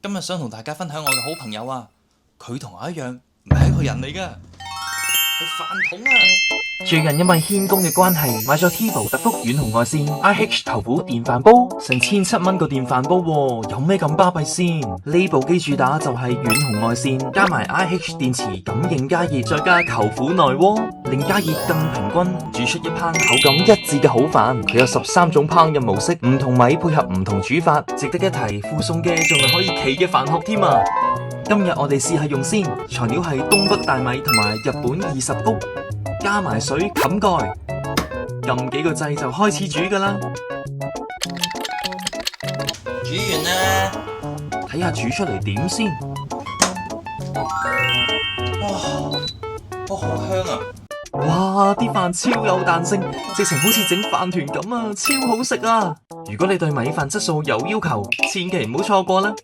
今日想同大家分享我嘅好朋友啊，佢同我一樣唔係一個人嚟噶，係飯桶啊！最近因為軒工嘅關係，買咗 TiVo 特福遠紅外線 IH 頭部電飯煲，成1700蚊個電飯煲喎，有咩咁巴閉先？呢部機主打就係遠紅外線，加埋 IH 電池感應加熱，再加舅父內鍋，令加熱更平均，煮出一烹口感一致嘅好飯。佢有13種烹飪模式，唔同米配合唔同煮法，值得一提。附送嘅仲係可以企嘅飯殼添啊！今日我哋試下用先，材料係東北大米同埋日本20谷。加埋水冚蓋，撳幾個掣就開始煮噶啦。煮完啦，睇下煮出嚟點先。哇，好香啊！哇，啲飯超有彈性，直情好似整飯團咁啊，超好食啊！如果你對米飯質素有要求，千祈唔好錯過啦。